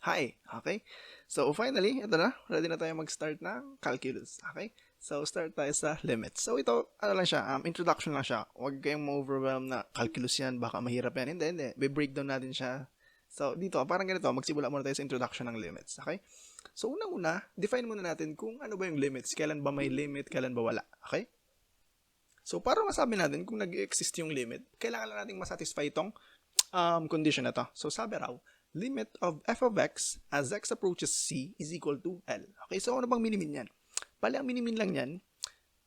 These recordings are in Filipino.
Hi. Okay? So, finally, ito na. Ready na tayo mag-start ng calculus. Okay? So, start tayo sa limits. So, ito, ano lang siya, introduction lang siya. Huwag kayong ma-overwhelm na calculus yan, baka mahirap yan. Hindi. Be-breakdown natin siya. So, dito, parang ganito, magsimula muna tayo sa introduction ng limits. Okay? So, unang-una, define muna natin kung ano ba yung limits. Kailan ba may limit, kailan ba wala. Okay? So, para masabi natin kung nag-exist yung limit, kailangan lang natin masatisfy itong condition na to. So, sabi raw, limit of f of x as x approaches c is equal to L. Okay, so ano bang minimin yan? Bali, ang minimin lang yan,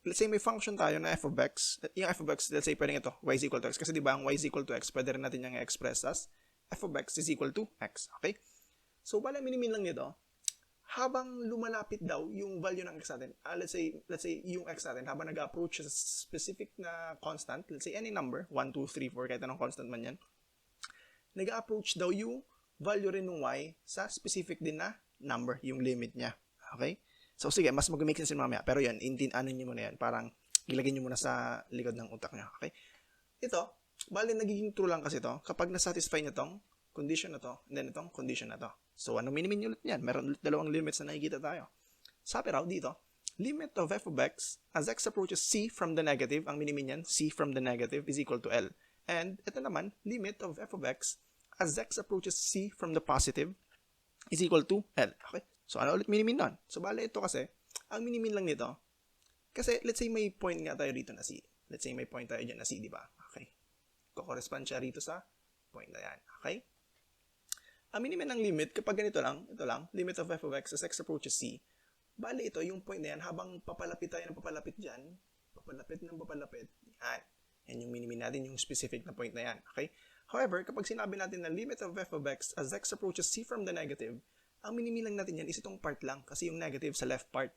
let's say may function tayo na f of x, yung f of x, let's say pwedeng ito, y is equal to x, kasi diba ang y is equal to x, pwede rin natin yung express as f of x is equal to x. Okay? So, bali, ang minimin lang nito, habang lumalapit daw yung value ng x natin, let's say yung x natin, habang nag-approach sa specific na constant, let's say any number, 1, 2, 3, 4, kahit anong constant man yan, nag-approach daw yung value rin ng y sa specific din na number, yung limit niya. Okay? So, sige, mas mag-make sense yun mamaya. Pero yun, ano nyo muna yan. Parang ilagay nyo muna sa likod ng utak nyo. Okay? Ito, bali nagiging true lang kasi ito kapag nasatisfy nyo tong condition na to, and then itong condition na to. So, ano minimin nyo ulit yan? Meron ulit dalawang limits na nakikita tayo. Sabi raw dito, limit of f of x as x approaches c from the negative, ang minimin yan, c from the negative is equal to L. And ito naman, limit of f of x as x approaches c from the positive is equal to L. Okay? So, ano ulit minimin nun? So, bale ito kasi, ang minimin lang nito, kasi let's say may point nga tayo rito na c. Let's say may point tayo dyan na c, di ba? Okay. Ko-correspond siya rito sa point na yan. Okay? Ang minimin ng limit, kapag ganito lang, ito lang, limit of f of x as x approaches c, bale ito, yung point na yan, habang papalapit tayo ng papalapit dyan, papalapit ng papalapit, yan. Yan yung minimin natin, yung specific na point na yan. Okay? However, kapag sinabi natin na limit of f of x as x approaches c from the negative, ang minimi lang natin yan is itong part lang kasi yung negative sa left part.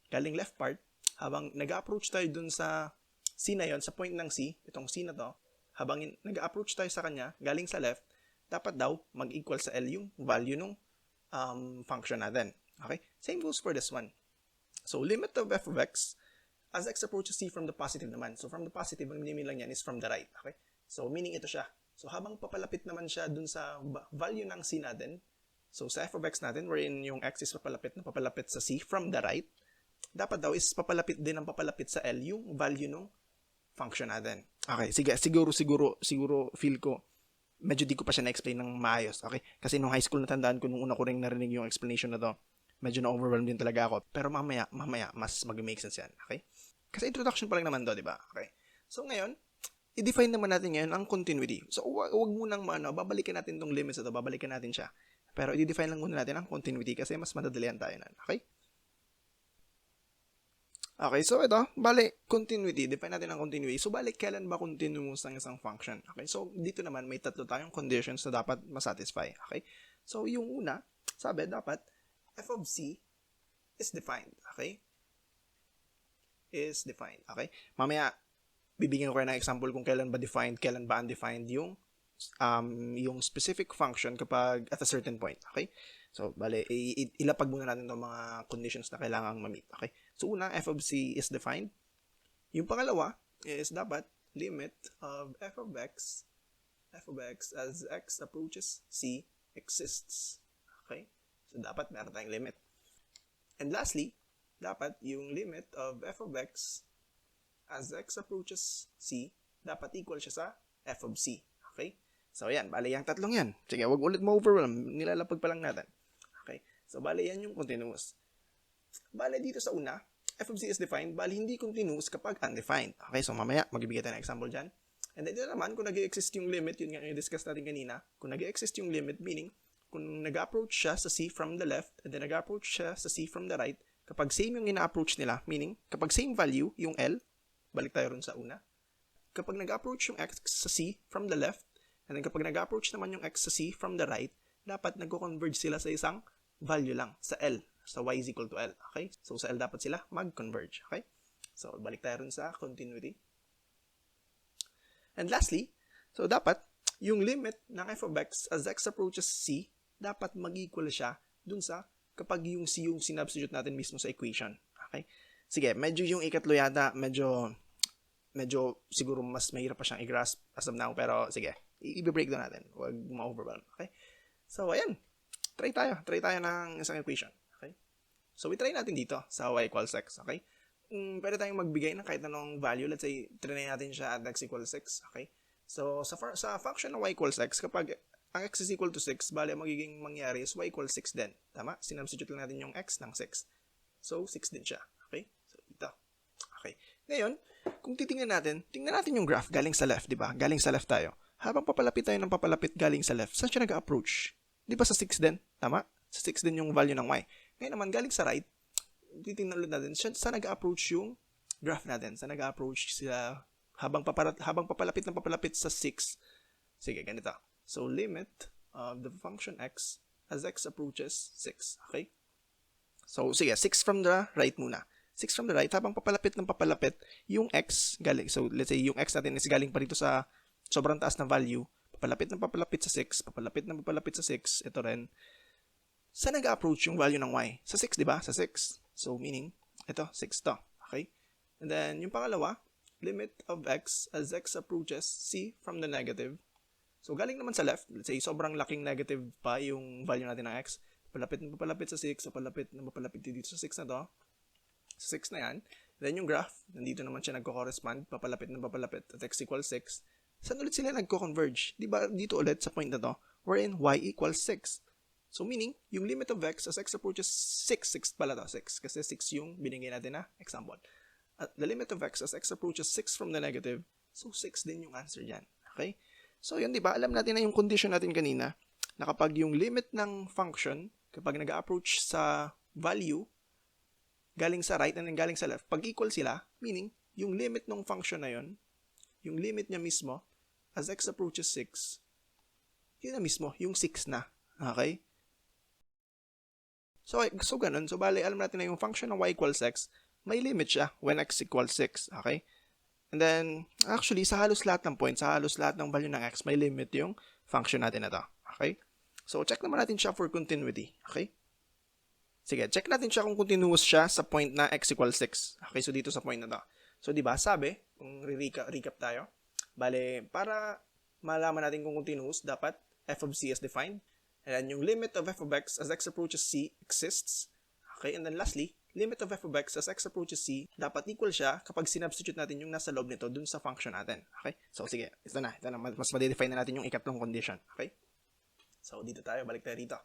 Galing left part, habang nag-approach tayo dun sa c na yon, sa point ng c, itong c na to, habang nag-approach tayo sa kanya, galing sa left, dapat daw mag-equal sa L yung value ng function natin. Okay? Same goes for this one. So, limit of f of x as x approaches c from the positive naman. So, from the positive, ang minimi lang yan is from the right. Okay? So, meaning ito siya. So, habang papalapit naman siya dun sa value ng c natin, so sa f of x natin, wherein yung x is papalapit na papalapit sa c from the right, dapat daw is papalapit din ang papalapit sa L yung value ng function natin. Okay, sige, siguro feel ko, medyo di ko pa siya na-explain ng maayos. Okay? Kasi nung high school natandaan ko, nung una ko rin narinig yung explanation na to, medyo na-overwhelmed din talaga ako. Pero mamaya, mas mag-make sense yan. Okay? Kasi introduction pa lang naman to, di ba? Okay? So ngayon, i-define naman natin ngayon ang continuity. So, wag munang babalikan natin tong limits na to, babalikan natin siya. Pero i-define lang muna natin ang continuity kasi mas madadalian tayo na. Okay? Okay, so ito, continuity. Define natin ang continuity. So, kailan ba continuous ang isang function? Okay, so dito naman may tatlo tayong conditions na dapat masatisfy. Okay? So, yung una, sabi, dapat f of c is defined. Okay? Is defined. Okay? Mamaya, bibigyan ko kayo ng example kung kailan ba defined, kailan ba undefined yung specific function kapag at a certain point. Okay? So, ilapag muna natin itong mga conditions na kailangang ma-meet. Okay? So, una, f of c is defined. Yung pangalawa is dapat limit of f of x as x approaches c exists. Okay? So, dapat meron tayong limit. And lastly, dapat yung limit of f of x as x approaches c, dapat equal siya sa f of c. Okay? So, yan. Bali, yung tatlong yan. Sige, wag ulit ma-overwhelm. Nilalapag pa lang natin. Okay? So, bali, yan yung continuous. Bali, dito sa una, f of c is defined. Bali, hindi continuous kapag undefined. Okay? So, mamaya, magbibigay tayo ng example dyan. And then, dito naman, kung nag-exist yung limit, yun nga yung discuss natin kanina, kung nag-exist yung limit, meaning, kung nag-approach siya sa c from the left, and then nag-approach siya sa c from the right, kapag same yung ina-approach nila, meaning, kapag same value, yung L, balik tayo rin sa una. Kapag nag-approach yung x sa c from the left, and then kapag nag-approach naman yung x sa c from the right, dapat nagko-converge sila sa isang value lang, sa L, sa y is equal to L. Okay? So, sa L dapat sila mag-converge. Okay? So, balik tayo rin sa continuity. And lastly, so dapat, yung limit ng f of x as x approaches c, dapat mag-equal siya dun sa kapag yung c yung sinubstitute natin mismo sa equation. Okay? Sige, medyo yung ikatlo yata, medyo siguro mas mahirap pa siyang i-grasp as of now, pero sige, i-break down natin. Huwag ma-overwhelm. Okay? So, ayan. Try tayo ng isang equation. Okay? So, i-try natin dito sa y equals x. Okay? Pwede tayong magbigay ng kahit anong value. Let's say, trinay natin siya at x equals 6. Okay? So, sa function ng y equals x, kapag ang x is equal to 6, bali, magiging mangyari is y equals 6 din. Tama? Sinubstitute lang natin yung x ng 6. So, 6 din siya. Okay? So, dito. Okay. Ngayon, kung tingnan natin yung graph galing sa left, di ba? Galing sa left tayo. Habang papalapit tayo ng papalapit galing sa left, saan siya nag-approach? Di ba sa 6 din? Tama? Sa 6 din yung value ng y. Ngayon naman, galing sa right, titingnan ulit natin, saan nag-approach yung graph natin? Saan nag-approach sila habang papalapit ng papalapit sa 6? Sige, ganito. So, limit of the function x as x approaches 6. Okay? So, sige, 6 from the right muna. 6 from the right, habang papalapit ng papalapit, yung x galing. So, let's say, yung x natin is galing pa rito sa sobrang taas na value, papalapit ng papalapit sa 6, papalapit ng papalapit sa 6, ito rin. Saan nag-approach yung value ng y? Sa 6, di ba? Sa 6. So, meaning, ito, 6 to. Okay? And then, yung pangalawa, limit of x as x approaches c from the negative. So, galing naman sa left, let's say, sobrang laking negative pa yung value natin ng x. Papalapit ng papalapit sa 6, papalapit ng papalapit dito sa 6 na to. Sa 6 na yan. Then, yung graph, nandito naman siya nagko-correspond, papalapit ng papalapit at x equals 6. Saan ulit sila nagko-converge? Diba dito ulit sa point na to, wherein y equals 6. So, meaning, yung limit of x as x approaches 6 pala to, 6. Kasi 6 yung binigay natin na example. At the limit of x as x approaches 6 from the negative, so 6 din yung answer dyan. Okay? So, yun, diba? Alam natin na yung condition natin kanina, na kapag yung limit ng function, kapag nag-approach sa value, galing sa right and then galing sa left, pag equal sila, meaning, yung limit ng function na yun, yung limit niya mismo, as x approaches 6, yun na mismo, yung 6 na. Okay? So ganun. So, bali, alam natin na yung function ng y equals x, may limit siya when x equals 6. Okay? And then, actually, sa halos lahat ng points, sa halos lahat ng value ng x, may limit yung function natin na to. Okay? So, check naman natin siya for continuity. Okay? Sige, check natin siya kung continuous siya sa point na x equals 6. Okay? So, dito sa point na to. So, diba, sabi, kung recap tayo, bale, para malaman natin kung continuous, dapat f of c is defined. And then, yung limit of f of x as x approaches c exists. Okay, and then lastly, limit of f of x as x approaches c, dapat equal siya kapag sinubstitute natin yung nasa loob nito dun sa function natin. Okay? So, sige, ito na. Mas ma-define na natin yung ikatlong condition. Okay? So, dito tayo, balik tayo rito.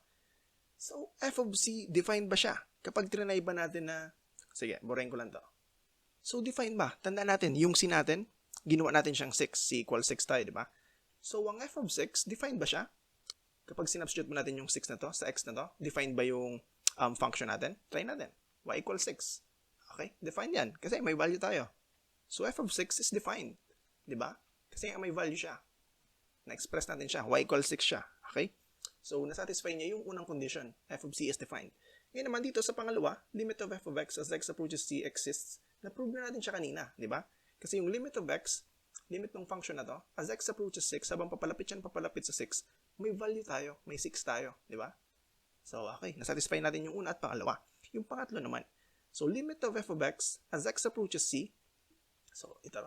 So, f of c, defined ba siya? Kapag trinay ba natin na, sige, burahin ko lang to. So, define ba? Tandaan natin, yung c natin, ginawa natin siyang 6. C equals 6 tayo, di ba? So, ang f of 6, defined ba siya? Kapag sinubstitute mo natin yung 6 na to, sa x na to, defined ba yung function natin? Try natin. Y equals 6. Okay? Defined yan. Kasi may value tayo. So, f of 6 is defined. Di ba? Kasi may value siya. Na-express natin siya. Y equals 6 siya. Okay? So, nasatisfy niya yung unang condition. F of c is defined. Ngayon naman dito sa pangalawa, limit of f of x as x approaches c exists. Na-prove na natin siya kanina. Di ba? Kasi yung limit of x, limit ng function na to, as x approaches 6, habang papalapit sa 6, may value tayo, may 6 tayo, di ba? So, okay, nasatisfy natin yung una at pangalawa. Yung pangatlo naman, so limit of f of x as x approaches c, so ito,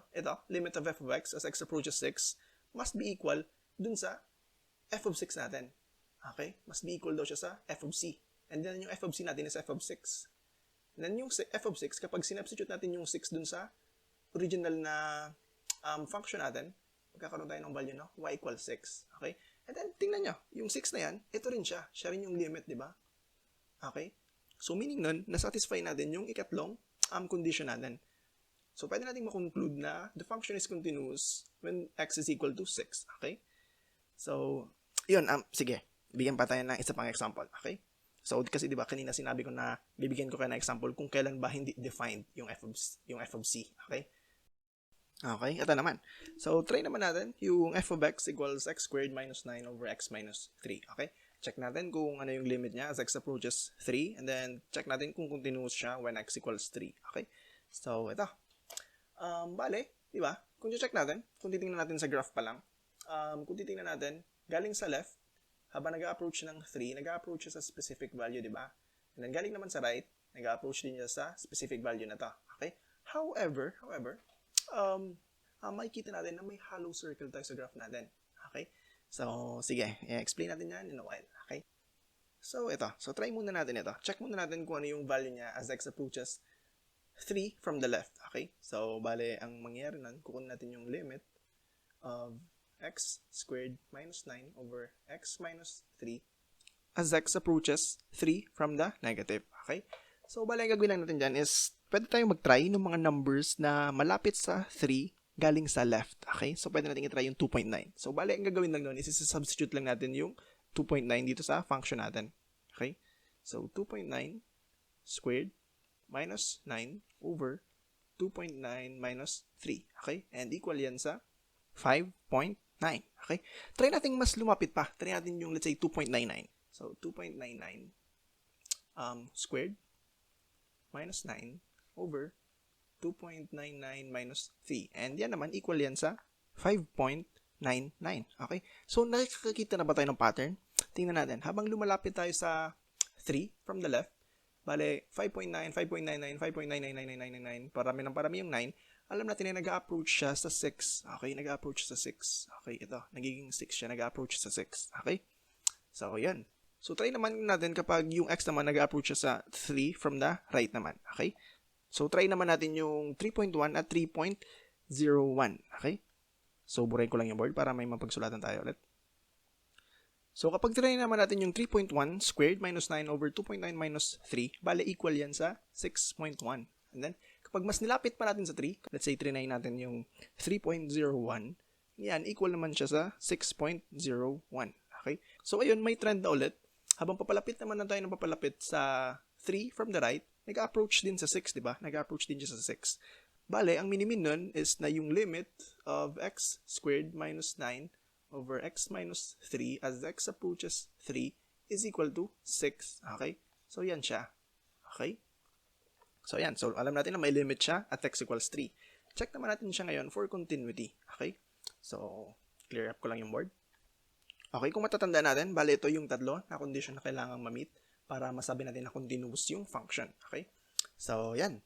limit of f of x as x approaches 6, must be equal dun sa f of 6 natin. Okay? Must be equal daw siya sa f of c. And then yung f of c natin is f of 6. And then yung f of 6, kapag sinubstitute natin yung 6 dun sa original na function natin, magkakaroon tayo ng value, no? Y equals 6. Okay? And then, tingnan nyo, yung 6 na yan, ito rin siya. Siya rin yung limit, di ba? Okay? So, meaning nun, nasatisfy natin yung ikatlong condition natin. So, pwede natin makonclude na the function is continuous when x is equal to 6. Okay? So, yun, sige. Bigyan pa tayo ng isa pang example. Okay? So, kasi di ba kanina sinabi ko na bibigyan ko kayo ng example kung kailan ba hindi defined yung f of c. Okay? Okay, ito naman. So, try naman natin yung f of x equals x squared minus 9 over x minus 3. Okay? Check natin kung ano yung limit niya as x approaches 3. And then, check natin kung continuous siya when x equals 3. Okay? So, ito. Bale, di ba? Kung check natin, kung titingnan natin sa graph pa lang, kung titingnan natin, galing sa left, habang nag-approach ng 3, nag-approach siya sa specific value, di ba? And then, galing naman sa right, nag-approach din siya sa specific value na to. Okay? However, makikita natin na may hollow circle tayo sa graph natin. Okay? So, sige, i-explain natin yan in a while. Okay? So, ito. So, try muna natin ito. Check muna natin kung ano yung value niya as x approaches 3 from the left. Okay? So, bale, ang mangyayari nun, kukunin natin yung limit of x squared minus 9 over x minus 3 as x approaches 3 from the negative. Okay? So, bale, ang gagawin lang natin dyan is, pwede tayong mag-try ng mga numbers na malapit sa 3 galing sa left. Okay? So, pwede natin i-try yung 2.9. So, bale, ang gagawin lang nun is, substitute lang natin yung 2.9 dito sa function natin. Okay? So, 2.9 squared minus 9 over 2.9 minus 3. Okay? And equal yan sa 5.9. Okay? Try natin mas lumapit pa. Try natin yung, let's say, 2.99. So, 2.99 squared minus 9 over 2.99 minus 3. And yan naman, equal yan sa 5.99. Okay? So, nakikita na ba tayo ng pattern? Tingnan natin. Habang lumalapit tayo sa 3 from the left, bale, 5.9, 5.99, 5.99999, parami yung 9. Alam natin na nag-approach siya sa 6. Okay, nag-approach sa 6. Okay, ito. Nagiging 6 siya, nag-approach sa 6. Okay? So, yan. So, try naman natin kapag yung x naman nag-approach siya sa 3 from the right naman. Okay? So, try naman natin yung 3.1 at 3.01. Okay? So, burahin ko lang yung board para may mapagsulatan tayo ulit. So, kapag try naman natin yung 3.1 squared minus 9 over 2.9 minus 3, bale equal yan sa 6.1. And then, kapag mas nilapit pa natin sa 3, let's say trinay natin yung 3.01, yan, equal naman siya sa 6.01. Okay? So, ayun, may trend na ulit. Habang papalapit naman na tayo ng papalapit sa 3 from the right, nag-approach din sa 6, di ba? Nag-approach din siya sa 6. Bale, ang minimin nun is na yung limit of x squared minus 9 over x minus 3 as x approaches 3 is equal to 6. Okay? So, yan siya. Okay? So, yan. So, alam natin na may limit siya at x equals 3. Check naman natin siya ngayon for continuity. Okay? So, clear up ko lang yung board. Okay, kung matatanda natin, bale ito yung tatlo na condition na kailangang ma-meet para masabi natin na continuous yung function. Okay? So, yan.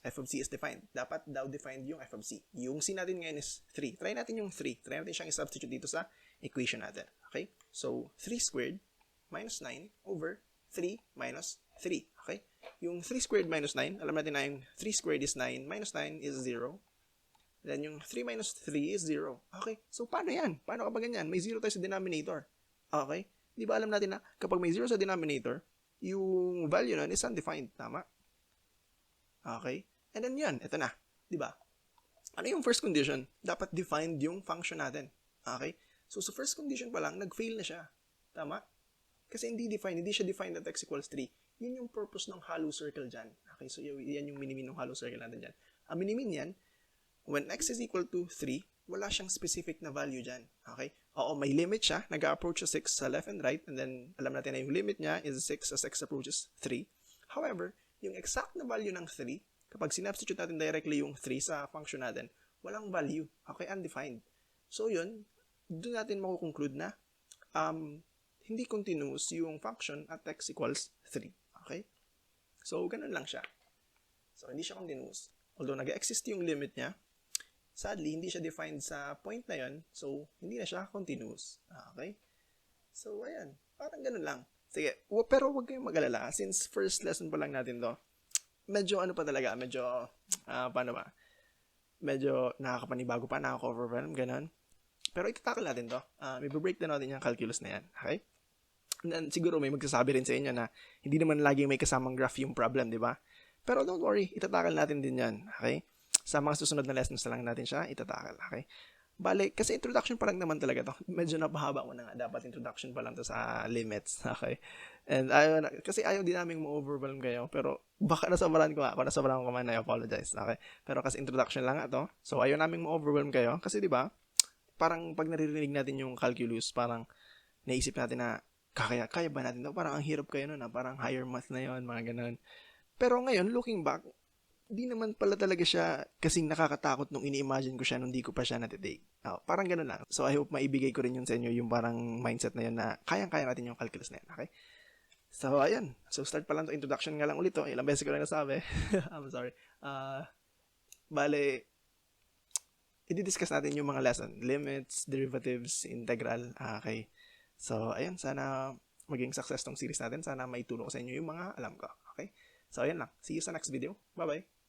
f of c is defined. Dapat daw defined yung f of c. Yung c natin ngayon is 3. Try natin yung 3. Try natin siyang i-substitute dito sa equation natin. Okay? So, 3 squared minus 9 over 3 minus 3. Okay? Yung 3 squared minus 9, alam natin na yung 3 squared is 9, minus 9 is 0. Then yung 3 minus 3 is 0. Okay? So, paano yan? Paano kapag ganyan? May 0 tayo sa denominator. Okay? Di ba alam natin na kapag may 0 sa denominator, yung value nun is undefined. Tama? Okay? And then yun, ito na. Diba? Ano yung first condition? Dapat defined yung function natin. Okay? So, sa first condition pa lang, nag-fail na siya. Tama? Kasi hindi defined. Hindi siya defined at x equals 3. Yun yung purpose ng hollow circle dyan. Okay? So, yan yung minimin ng hollow circle natin dyan. Ang minimin yan, when x is equal to 3, wala siyang specific na value dyan. Okay? Oo, may limit siya. Nag-approach sa 6 sa left and right. And then, alam natin na yung limit niya is 6 as x approaches 3. However, yung exact na value ng 3, kapag sinubstitute natin directly yung 3 sa function natin, walang value. Okay, undefined. So yun, doon natin makukonclude na hindi continuous yung function at x equals 3. Okay? So, ganun lang siya. So, hindi siya continuous. Although nag-exist yung limit niya, sadly, hindi siya defined sa point na yun. So, hindi na siya continuous. Okay? So, ayan. Parang ganun lang. Sige, pero huwag kayong mag-alala. Since first lesson pa lang natin to, medyo ano pa talaga, medyo, paano ba? Medyo nakakapanibago pa, nakaka-overwhelm, ganun. Pero itatakal natin to. May breakdown natin yung calculus na yan. Okay? And then, siguro may magsasabi rin sa inyo na hindi naman laging may kasamang graph yung problem, di ba? Pero don't worry, itatakal natin din yan. Okay? Sa mga susunod na lessons na lang natin siya, itatakal. Okay? Bale, kasi introduction pa lang naman talaga to. Medyo napahaba ko na nga. Dapat introduction pa lang to sa limits. Okay? And kasi ayaw din namin ma-overwhelm kayo. Pero baka nasabaran ko ako. Nasabaran ko man, I apologize. Okay? Pero kasi introduction lang nga to. So ayaw namin ma-overwhelm kayo. Kasi di ba parang pag naririnig natin yung calculus, parang naisip natin na kaya ba natin to? Parang ang hirap kayo nun. Parang higher math na yon, mga ganun. Pero ngayon, looking back, di naman pala talaga siya kasing nakakatakot nung ini-imagine ko siya nung di ko pa siya natitake. Parang ganun lang. So, I hope maibigay ko rin yun sa inyo, yung parang mindset na yun na kayang-kaya natin yung calculus na yun. Okay? So, ayan. So, start pa lang to. Introduction nga lang ulit to. Ilang beses ko lang nasabi. I'm sorry. Bale, i-discuss natin yung mga lesson. Limits, derivatives, integral. Okay. So, ayan. Sana maging success tong series natin. Sana maituro ko sa inyo yung mga alam ko. Okay? So, ayan lang. See you sa next video. Bye-bye!